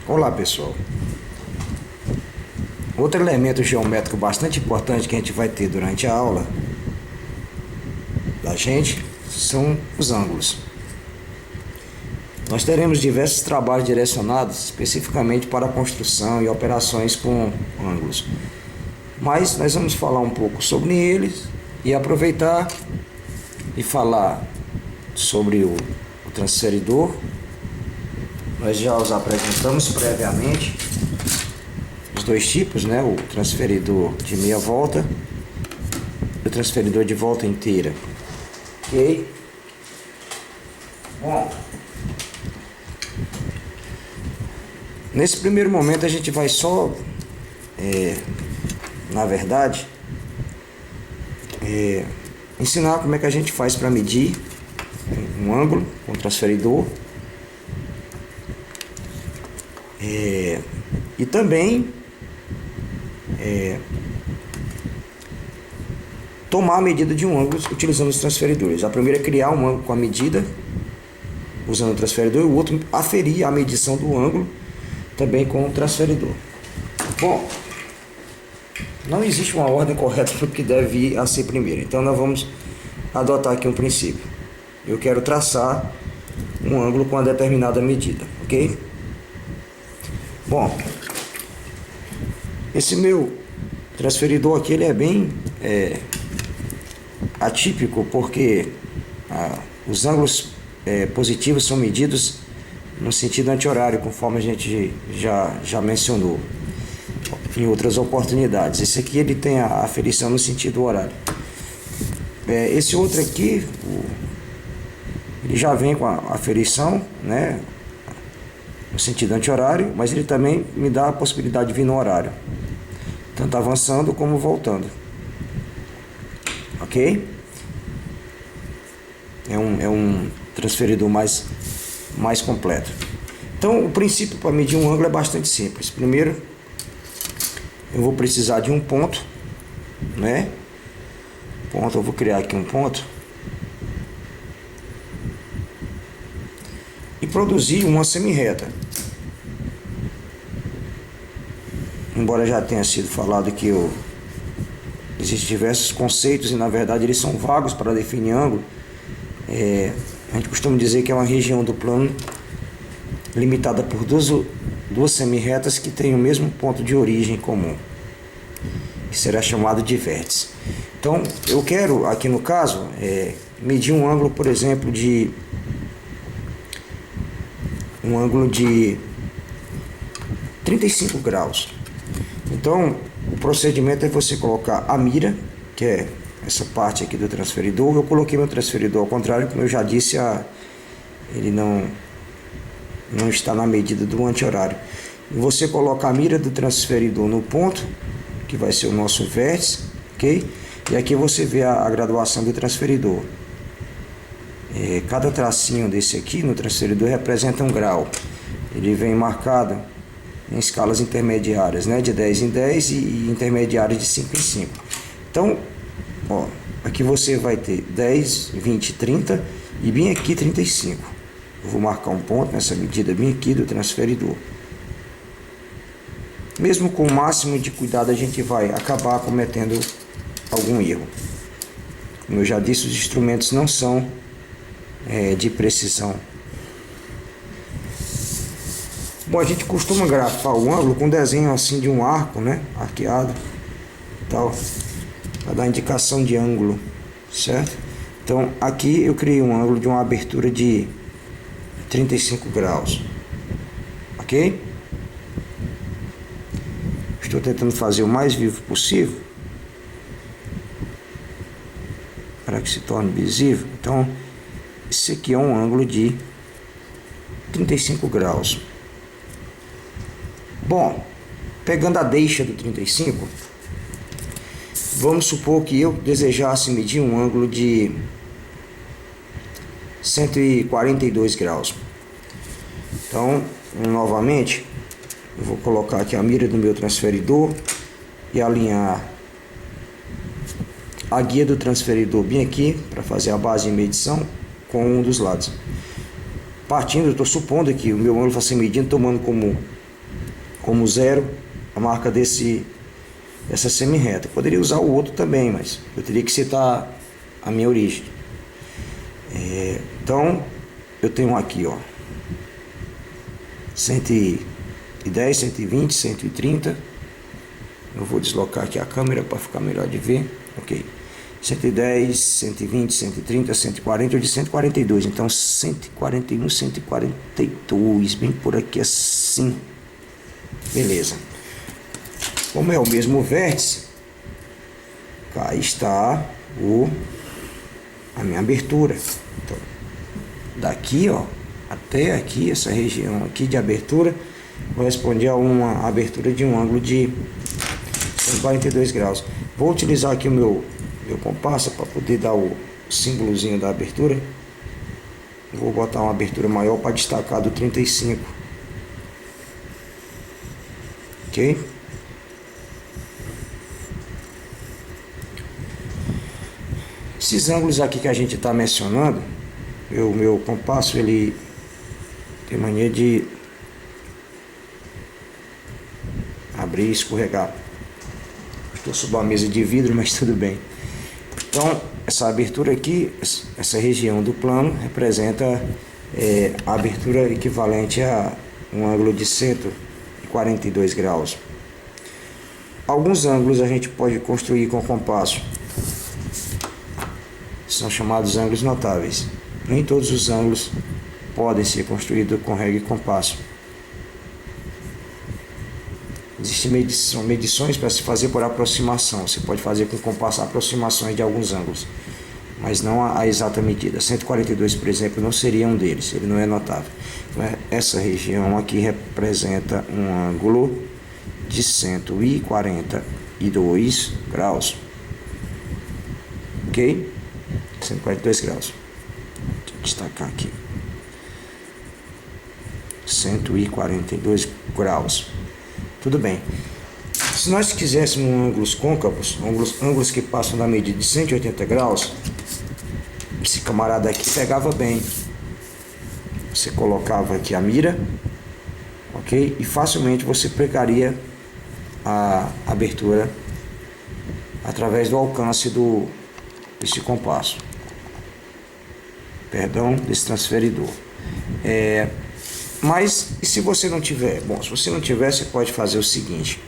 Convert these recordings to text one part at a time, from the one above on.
Olá pessoal, outro elemento geométrico bastante importante que a gente vai ter durante a aula da gente são os ângulos. Nós teremos diversos trabalhos direcionados especificamente para a construção e operações com ângulos, mas nós vamos falar um pouco sobre eles e aproveitar e falar sobre o transferidor. Nós já os apresentamos previamente, os dois tipos, né? O transferidor de meia volta e o transferidor de volta inteira. Ok? Bom, nesse primeiro momento a gente vai só, na verdade, ensinar como é que a gente faz para medir um ângulo com o transferidor. E também tomar a medida de um ângulo utilizando os transferidores. A primeira é criar um ângulo com a medida usando o transferidor, e o outro aferir a medição do ângulo também com o transferidor. Bom, não existe uma ordem correta para o que deve ir a ser primeiro, então nós vamos adotar aqui um princípio. Eu quero traçar um ângulo com uma determinada medida, ok? Bom, esse meu transferidor aqui ele é bem atípico, porque os ângulos positivos são medidos no sentido anti-horário, conforme a gente já mencionou em outras oportunidades. Esse aqui ele tem a aferição no sentido horário. Esse outro aqui, ele já vem com a aferição, né, no sentido anti-horário, mas ele também me dá a possibilidade de vir no horário, tanto avançando como voltando. Ok? É um transferidor mais completo. Então, o princípio para medir um ângulo é bastante simples. Primeiro, eu vou precisar de um ponto, né? Eu vou criar aqui um ponto e produzir uma semi-reta. Embora já tenha sido falado que existem diversos conceitos e na verdade eles são vagos para definir ângulo, a gente costuma dizer que é uma região do plano limitada por duas semi-retas que têm o mesmo ponto de origem comum, que será chamado de vértice. Então eu quero aqui no caso medir um ângulo, por exemplo, de 35 graus. Então o procedimento é você colocar a mira, que é essa parte aqui do transferidor. Eu coloquei meu transferidor ao contrário, como eu já disse, ele não está na medida do anti-horário. Você coloca a mira do transferidor no ponto, que vai ser o nosso vértice, ok? E aqui você vê a graduação do transferidor. Cada tracinho desse aqui no transferidor representa um grau. Ele vem marcado em escalas intermediárias, né, de 10 em 10 e intermediárias de 5 em 5. Então, ó, aqui você vai ter 10, 20, 30 e bem aqui 35. Eu vou marcar um ponto nessa medida bem aqui do transferidor. Mesmo com o máximo de cuidado, a gente vai acabar cometendo algum erro. Como eu já disse, os instrumentos não são de precisão. Bom, a gente costuma grafar o ângulo com desenho assim de um arco, né, arqueado, tal, para dar indicação de ângulo, certo? Então aqui eu criei um ângulo de uma abertura de 35 graus, ok? Estou tentando fazer o mais vivo possível para que se torne visível. Então esse aqui é um ângulo de 35 graus. Bom, pegando a deixa do 35, vamos supor que eu desejasse medir um ângulo de 142 graus. Então, novamente, eu vou colocar aqui a mira do meu transferidor e alinhar a guia do transferidor bem aqui para fazer a base de medição com um dos lados. Partindo, eu estou supondo que o meu ângulo vai ser medido tomando como como 0 a marca dessa semi-reta. Poderia usar o outro também, mas eu teria que citar a minha origem. Então eu tenho aqui, ó, 110, 120, 130. Eu vou deslocar aqui a câmera para ficar melhor de ver. Ok. 110, 120, 130, 140 ou de 142. Então 141, 142, bem por aqui assim. Beleza. Como é o mesmo vértice, cá está a minha abertura. Então, daqui, ó, até aqui, essa região aqui de abertura corresponde a uma abertura de um ângulo de 142 graus. Vou utilizar aqui o meu compasso para poder dar o símbolozinho da abertura. Vou botar uma abertura maior para destacar do 35. Ok? Esses ângulos aqui que a gente está mencionando, o meu compasso ele tem mania de abrir e escorregar. Estou sob uma mesa de vidro, mas tudo bem. Então, essa abertura aqui, essa região do plano, representa a abertura equivalente a um ângulo de 142 graus. Alguns ângulos a gente pode construir com compasso. São chamados ângulos notáveis. Nem todos os ângulos podem ser construídos com régua e compasso. Existem medições para se fazer por aproximação. Você pode fazer com compasso aproximações de alguns ângulos, mas não a exata medida. 142, por exemplo, não seria um deles, ele não é notável. Então, essa região aqui representa um ângulo de 142 graus. Ok? 142 graus. Deixa eu destacar aqui. 142 graus. Tudo bem. Se nós quiséssemos ângulos côncavos, ângulos que passam da medida de 180 graus, esse camarada aqui pegava bem. Você colocava aqui a mira, ok? E facilmente você pegaria a abertura através do alcance desse compasso. Perdão, desse transferidor. Mas e se você não tiver? Bom, se você não tiver, você pode fazer o seguinte.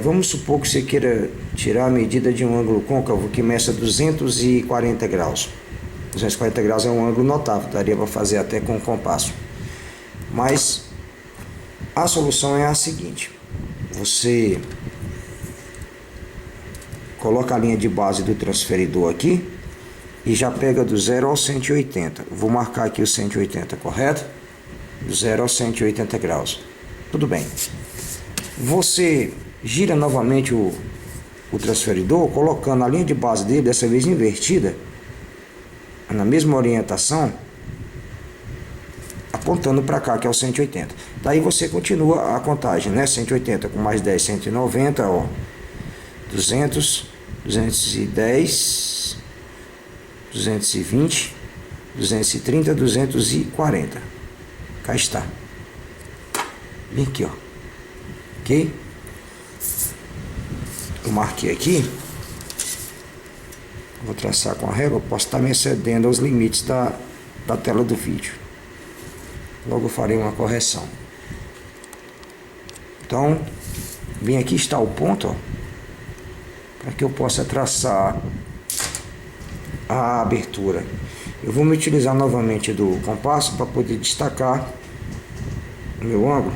Vamos supor que você queira tirar a medida de um ângulo côncavo que meça 240 graus. 240 graus é um ângulo notável, daria para fazer até com o compasso. Mas a solução é a seguinte. Você coloca a linha de base do transferidor aqui e já pega do 0 ao 180. Vou marcar aqui o 180, correto? Do 0 ao 180 graus. Tudo bem. Você gira novamente o transferidor, colocando a linha de base dele, dessa vez invertida, na mesma orientação, apontando para cá, que é o 180. Daí você continua a contagem, né? 180 com mais 10, 190, ó. 200, 210, 220, 230, 240. Cá está. Bem aqui, ó. Ok? Eu marquei aqui. Vou traçar com a régua. Posso estar me excedendo aos limites da tela do vídeo. Logo eu farei uma correção. Então, bem aqui está o ponto, ó, para que eu possa traçar a abertura. Eu vou me utilizar novamente do compasso para poder destacar o meu ângulo.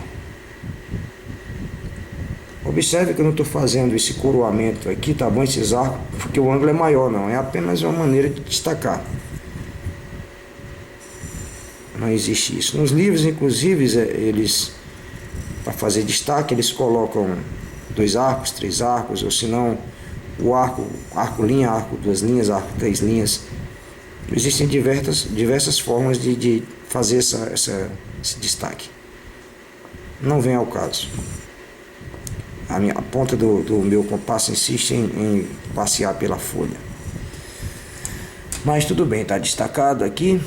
Observe que eu não estou fazendo esse coroamento aqui, tá bom, esses arcos, porque o ângulo é maior, não. É apenas uma maneira de destacar. Não existe isso. Nos livros, inclusive, eles, para fazer destaque, eles colocam 2 arcos, 3 arcos, ou se não, o arco-linha, arco 2 linhas, arco 3 linhas. Existem diversas formas de fazer esse destaque. Não vem ao caso. A ponta do meu compasso insiste em passear pela folha. Mas tudo bem, está destacado aqui.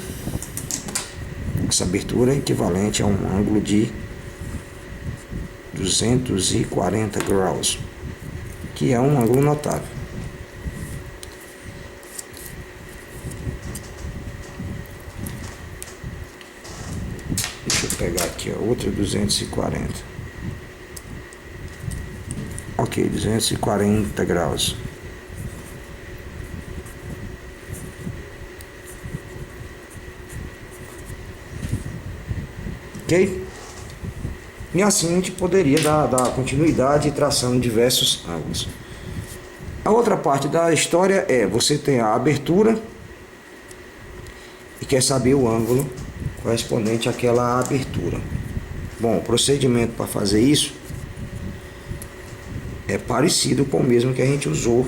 Essa abertura é equivalente a um ângulo de 240 graus, que é um ângulo notável. Deixa eu pegar aqui, ó, outra 240. Ok, 240 graus. Ok? E assim a gente poderia dar continuidade e traçando diversos ângulos. A outra parte da história é, você tem a abertura e quer saber o ângulo correspondente àquela abertura. Bom, o procedimento para fazer isso é parecido com o mesmo que a gente usou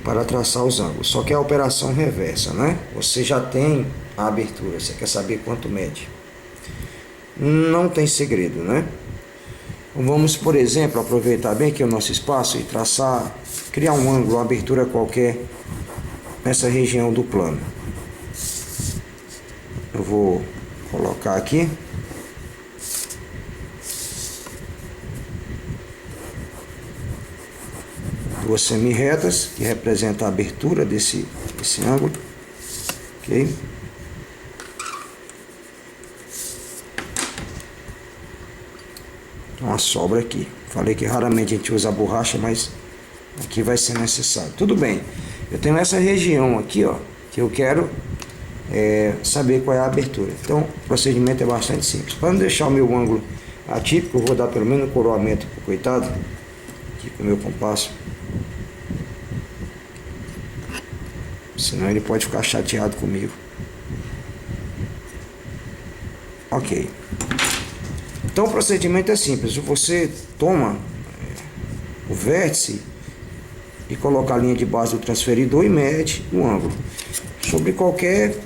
para traçar os ângulos, só que é a operação reversa, né? Você já tem a abertura, você quer saber quanto mede. Não tem segredo, né? Vamos, por exemplo, aproveitar bem aqui o nosso espaço e traçar, criar um ângulo, uma abertura qualquer nessa região do plano. Eu vou colocar aqui. Duas semi-retas que representam a abertura desse ângulo. Ok? Uma sobra aqui. Falei que raramente a gente usa a borracha, mas aqui vai ser necessário. Tudo bem. Eu tenho essa região aqui, ó, que eu quero saber qual é a abertura. Então, o procedimento é bastante simples. Para não deixar o meu ângulo atípico, eu vou dar pelo menos um coroamento pro coitado, aqui com o meu compasso. Senão ele pode ficar chateado comigo. Ok. Então o procedimento é simples. Você toma o vértice e coloca a linha de base do transferidor e mede o ângulo sobre qualquer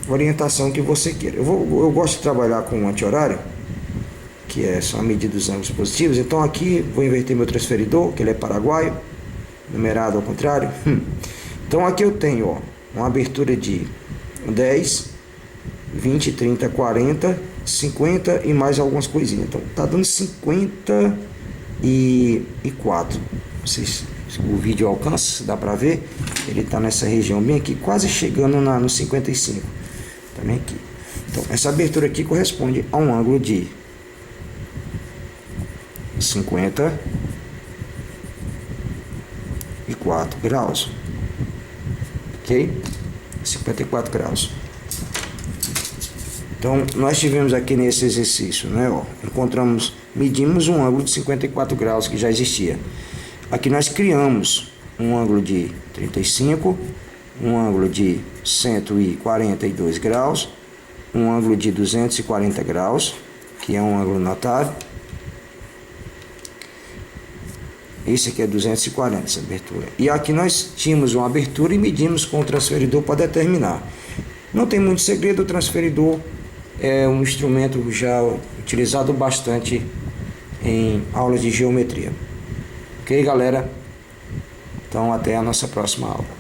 orientação que você queira. Eu gosto de trabalhar com anti-horário, que é só a medida dos ângulos positivos. Então aqui vou inverter meu transferidor, que ele é paraguaio, numerado ao contrário. Então aqui eu tenho, ó, uma abertura de 10, 20, 30, 40, 50 e mais algumas coisinhas. Então tá dando 54. Vocês, o vídeo alcança, dá pra ver. Ele tá nessa região bem aqui, quase chegando no 55. Também aqui. Então essa abertura aqui corresponde a um ângulo de 54 graus. Ok? 54 graus. Então, nós tivemos aqui nesse exercício, né, ó, medimos um ângulo de 54 graus que já existia. Aqui nós criamos um ângulo de 35, um ângulo de 142 graus, um ângulo de 240 graus, que é um ângulo notável. Esse aqui é 240, essa abertura. E aqui nós tínhamos uma abertura e medimos com o transferidor para determinar. Não tem muito segredo, o transferidor é um instrumento já utilizado bastante em aulas de geometria. Ok, galera? Então, até a nossa próxima aula.